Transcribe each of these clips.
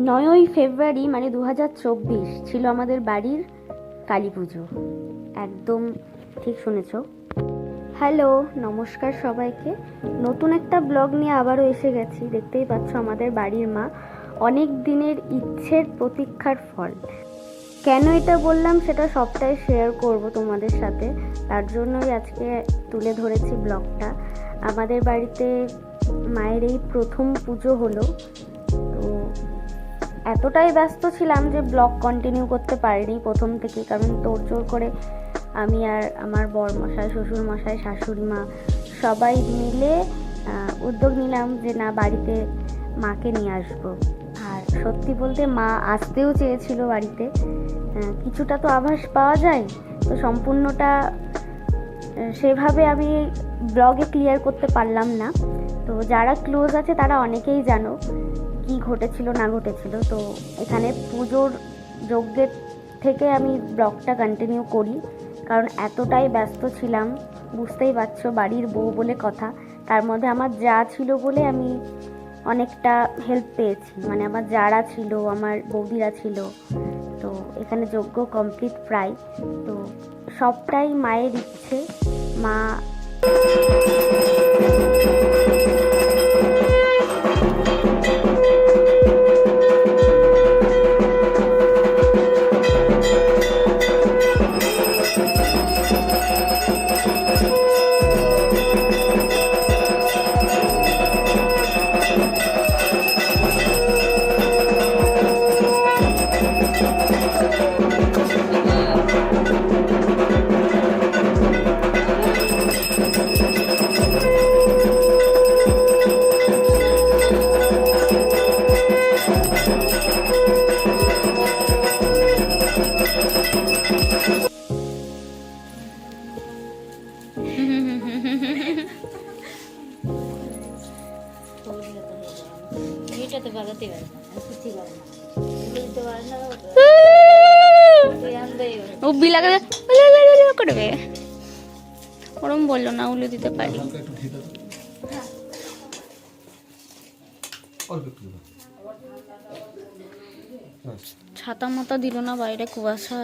9ই ফেব্রুয়ারি মানে 2024 ছিল আমাদের বাড়ির কালী পুজো। একদম ঠিক শুনেছো। হ্যালো, নমস্কার সবাইকে। নতুন একটা ব্লগ নিয়ে আবারও এসে গেছি। দেখতেই পাচ্ছ আমাদের বাড়ির মা, অনেক দিনের ইচ্ছের প্রতীক্ষার ফল। কেন এটা বললাম সেটা সবটাই শেয়ার করব তোমাদের সাথে, তার জন্যই আজকে তুলে ধরেছি ব্লগটা। আমাদের বাড়িতে মায়ের এই প্রথম পুজো হলো, তো এতটাই ব্যস্ত ছিলাম যে ব্লগ কন্টিনিউ করতে পারিনি প্রথম থেকে, কারণ তোড়জোড় করে আমি আর আমার বরমশাই, শ্বশুরমশাই, শাশুড়ি মা সবাই মিলে উদ্যোগ নিলাম যে না, বাড়িতে মাকে নিয়ে আসবো। আর সত্যি বলতে মা আসতেও চেয়েছিল বাড়িতে, কিছুটা তো আভাস পাওয়া যায়, তো সম্পূর্ণটা সেভাবে আমি ব্লগে ক্লিয়ার করতে পারলাম না। তো যারা ক্লোজ আছে তারা অনেকেই জানো কি ঘটেছিল না ঘটেছিল। তো এখানে পুজোর যজ্ঞের থেকে আমি ব্লগটা কন্টিনিউ করি, কারণ এতটাই ব্যস্ত ছিলাম। বুঝতেই পারছো, বাড়ির বউ বলে কথা, তার মধ্যে আমার যা ছিল বলে আমি অনেকটা হেল্প পেয়েছি। মানে আমার যারা ছিল, আমার বৌদিরা ছিল। তো এখানে যজ্ঞ কমপ্লিট প্রায়, তো সবটাই মায়ের ইচ্ছে। মা করবে ওরম বললো না, উলু দিতে পারি। ছাতা মাতা দিল না, বাইরে কুয়াশা।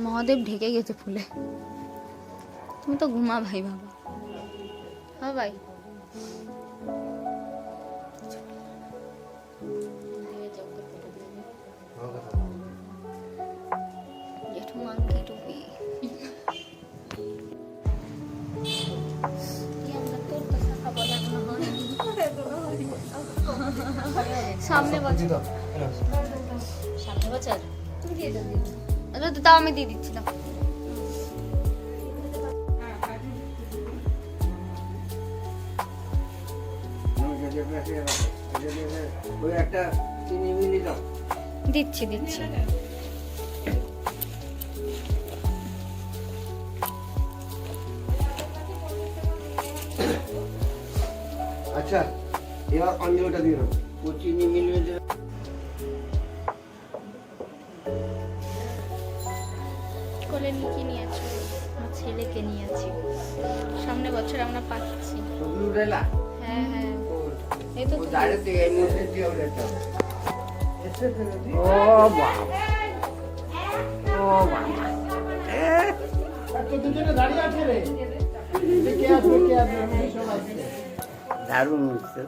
মহাদেব ঢেকে গেছে ফুলে। তুমি তো ঘুমা ভাই, বাবা। হ্যাঁ ভাই, সামনে বছর তাও আমি দিয়ে দিচ্ছিলাম। দিচ্ছি দিচ্ছি। আচ্ছা, এবার অঞ্জলিটা দিয়ে দাও। ও চিনি মিলিয়ে দেবে। কোলে নিয়ে নিয়েছি, আমার ছেলেকে নিয়েছি। সামনে বছর আমরা পাচ্ছি। হ্যাঁ হ্যাঁ, এই তো ও বাবা, ও বাবা, দারুণ হচ্ছে।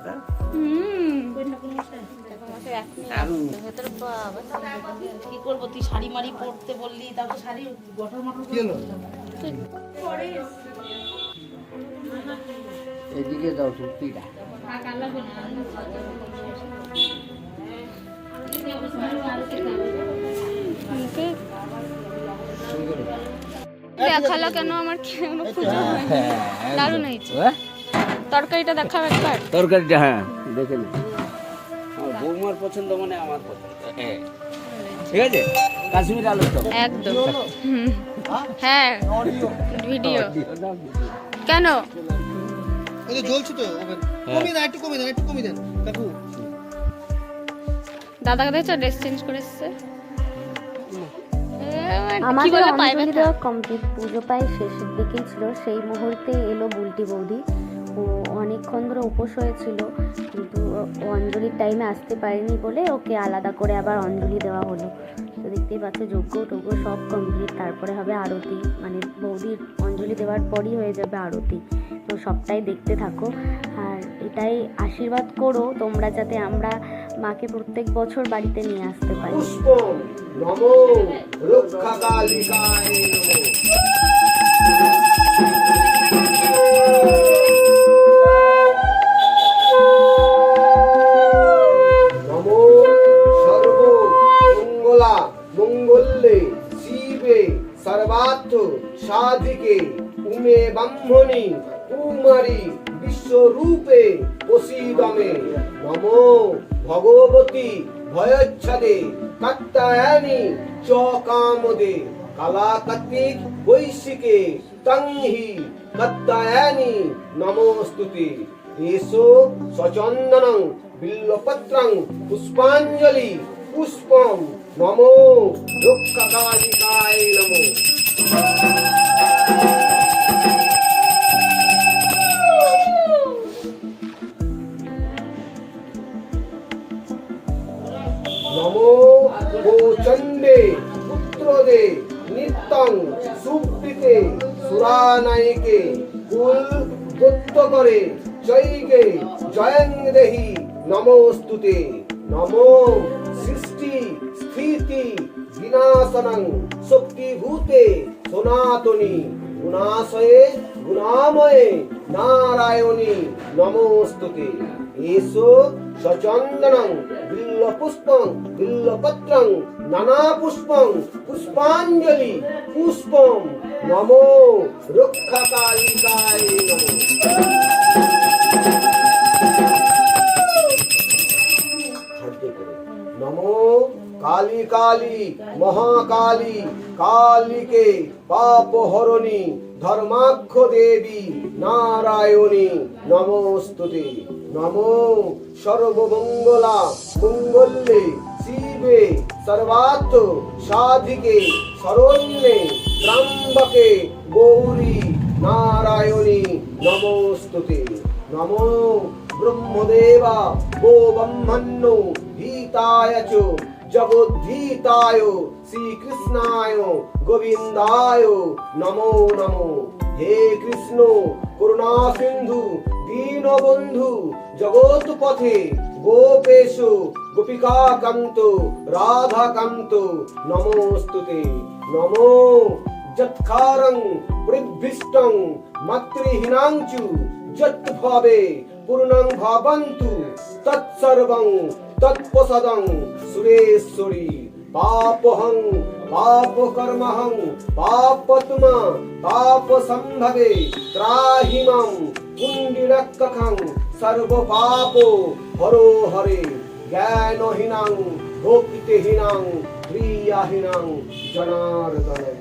কি করবো, তুই শাড়ি মাড়ি পরতে বললি, তারপর শাড়ি গঠর মঠর কি হলো। এদিকে দাও টুপিটা। দেখালো কেন আমার কোনো পুজো হয়? দারুণ হয়েছে। তরকারিটা দেখাও একবার। তরকারিটা হ্যাঁ দেখে নে। বৌমার পছন্দ মানে আমার পছন্দ। ঠিক আছে, কাশ্মীর আলুর চপ একদম। হ্যাঁ, ভিডিও কেন ওই যে জ্বলছে তো, কমিয়ে দেন, একটু কমিয়ে দেন, একটু কমিয়ে দেন কাকু। দাদাকে দেখছো ড্রেস চেঞ্জ করে এসছে। কি আমাদের বলে পায়ে অঞ্জলি ব্যথা? দেওয়া কমপ্লিট, পুজো প্রায় শেষের দিকেই ছিল, সেই মুহূর্তে এলো বুলটি বৌদি। ও অনেকক্ষণ ধরে উপোস হয়েছিল, কিন্তু ও অঞ্জলির টাইমে আসতে পারেনি বলে ওকে আলাদা করে আবার অঞ্জলি দেওয়া হলো। তো দেখতেই পাচ্ছ যজ্ঞ টজ্ঞ সব কমপ্লিট, তারপরে হবে আরতি, মানে বৌদির অঞ্জলি দেওয়ার পরই হয়ে যাবে আরতি। তো সবটাই দেখতে থাকো, আর এটাই আশীর্বাদ করো তোমরা যাতে আমরা মাকে প্রত্যেক বছর বাড়িতে নিয়ে আসতে পারি। পুষ্পম নমো রক্ষাকালিকায় নমো। নমো সর্ব মঙ্গলা মঙ্গলে শিবে সর্বার্থ সাধিকে উমে ব্রহ্মণি কুমারী বিশ্বরূপে প্রসীদমে। নমো ভগবতী ভয়চ্ছদে কাত্যায়নি চ কামদে কালা কার্তিক বৈশিকে তংহি কাত্যায়নি নমস্তুতে। এসো সচন্দনং বিল্লপত্রং পুষ্পাঞ্জলি পুষ্পম নমো রক্ষকালিকায় নমো। নমো গোচণ্ডে পুত্রদে নিত্যং সুপ্রীতে সুরানায়িকে কুল দত্ত করে জয়গে জয়ং দেহি নমস্তুতে। নমো সৃষ্টি স্থিতি বিনাশনং শক্তিভূতে সনাতনী গুণাশয়ে গুণাময়ে নারায়ণী নমস্তুতে। এসো সচন্দনং বিল্লপুষ্পং বিল্লপত্রং নানা পুষ্পং পুষ্পাঞ্জলি পুষ্পম নমো রক্ষাকালিকায় নমো। নমো কালী কালী মহাকালী কালিকে পাপহরণী ধর্মাক্ষ দেবী নারায়ণী নমস্তুতে। নমো সর্বমঙ্গলা মঙ্গলে শিবে সর্বার্থ সাধিকে শরণ্যে ত্র্যম্বকে গৌরী নারায়ণী নমস্তুতে। নমো ব্রহ্মদেবা গো ব্রহ্মণ্যো হিতায় চ জগদ্ধিতায় শ্রীকৃষ্ণায় গোবিন্দায় নমো নমো। হে কৃষ্ণ করুণা সিন্ধু দীনবন্ধু জগৎপথে গোপেশ গোপিকা কান্ত রাধা কান্ত নমস্তুতে। নমো যৎকারং পরিভৃষ্টং মাতৃহীনাংচু যৎভাবে পূর্ণং ভাবন্তু তৎসর্বং তৎপ্রসাদং সুরেশ্বরী। পাপহং পাপকর্মহং পাপত্মা পাপসম্ভবে ত্রাহি মাং পুণ্ডিরক্ষকং সর্বপাপ হরো হরে। জ্ঞানহীনাং ভক্তিহীনাং ক্রিয়াহীনাং জনার্দনে।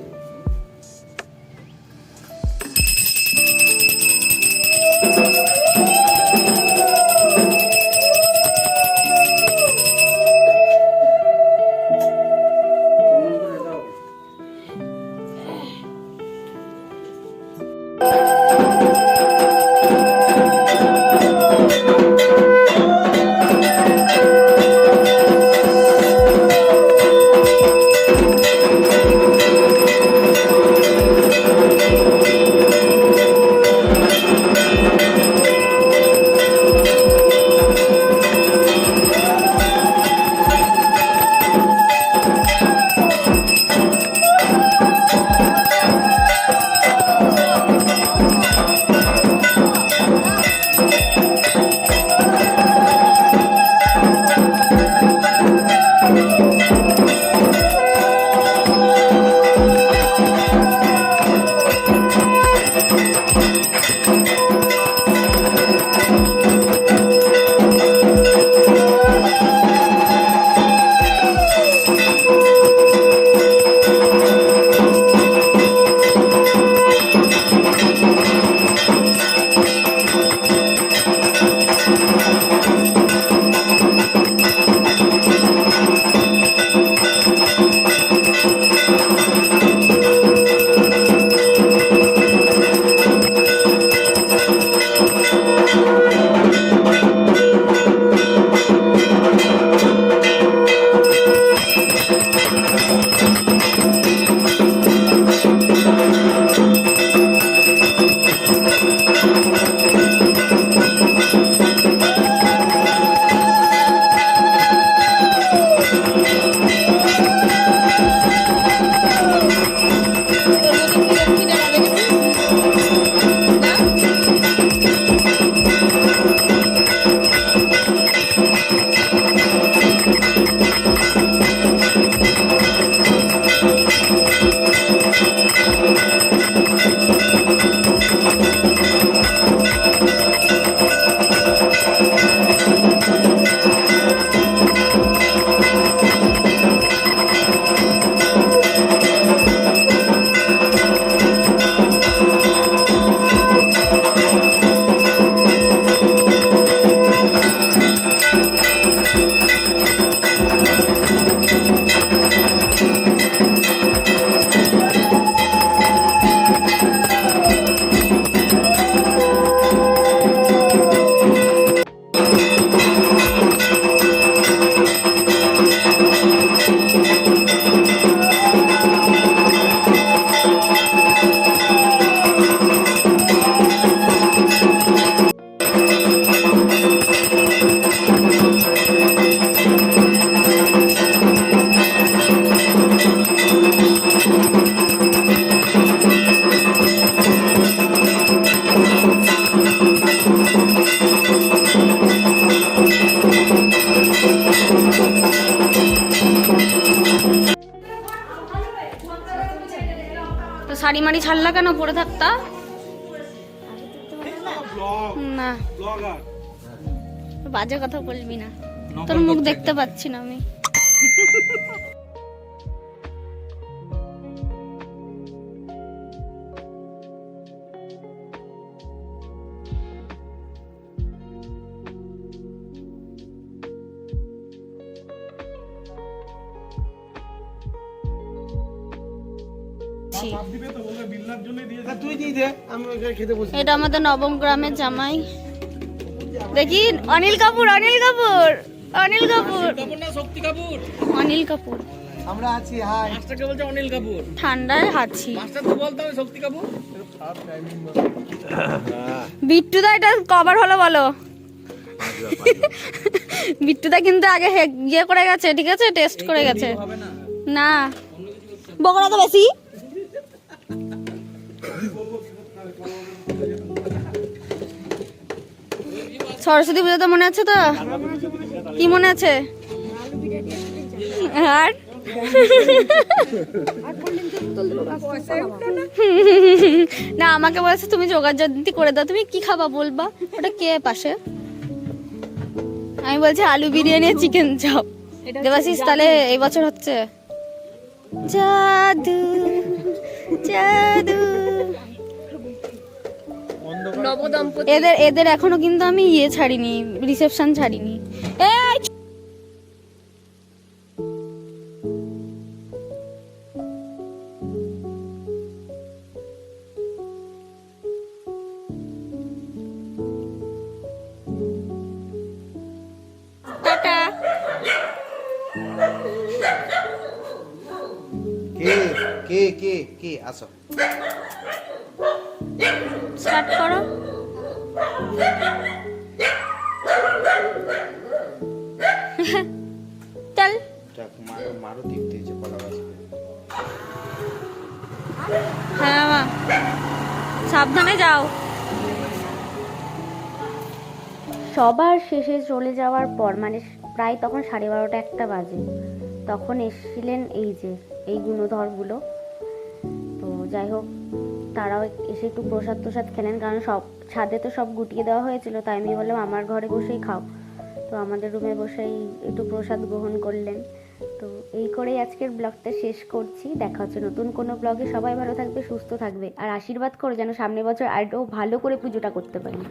শাড়ি মাড়ি ছাড়লা কেন, পরে থাকতা না। বাজে কথা বলবি না, তোর মুখ দেখতে পাচ্ছি না আমি। তুই দিয়ে দে, আমি ওইখানে খেতে বসি। এটা আমাদের নবম গ্রামের জামাই। দেখি অনিল কাপুর, অনিল কাপুর, অনিল কাপুর, শক্তি কাপুর, অনিল কাপুর। আমরা আছি, হাই। মাস্টারকে বলছে অনিল কাপুর, ঠান্ডায় হাঁচি। মাস্টার তো বলতে হবে শক্তি কাপুর। বিট্টুদা এটা কভার হলো বলো। বিট্টুদা কিন্তু আগে ইয়ে করে গেছে, ঠিক আছে, টেস্ট করে গেছে। না বকরা তো বেশি। সরস্বতী পুজোতে মনে আছে তো? কি মনে আছে? আর না, আমাকে বলেছে তুমি যোগাযোগ করে দাও, তুমি কি খাবা বলবা। ওটা কে পাশে? আমি বলছি আলু বিরিয়ানি আর চিকেন চপ। দেবাশিস তাহলে এই বছর হচ্ছে জাদু জাদু। এদের এখনো কিন্তু আমি ইয়ে ছাড়িনি, রিসেপশন ছাড়িনি। এই টাটা। কে আসো। স্টার্ট করো। চল মারো দেখতে যে কলা গাছ। হ্যাঁ মা, সাবধানে যাও। সবার শেষে চলে যাওয়ার পর মানে প্রায় তখন 12:30 একটা বাজে, তখন এসেছিলেন এই গুণধরগুলো। তো যাই হোক, তারাও এসে একটু প্রসাদ টোসাদ খেলেন, কারণ সব ছাদে তো সব গুটিয়ে দেওয়া হয়েছিল, তাই আমি বললাম আমার ঘরে বসেই খাও। তো আমাদের রুমে বসেই একটু প্রসাদ গ্রহণ করলেন। তো এই করেই আজকের ব্লগটা শেষ করছি। দেখা হচ্ছে নতুন কোনো ব্লগে। সবাই ভালো থাকবে, সুস্থ থাকবে, আর আশীর্বাদ করো যেন সামনের বছর আরও ভালো করে পুজোটা করতে পারি।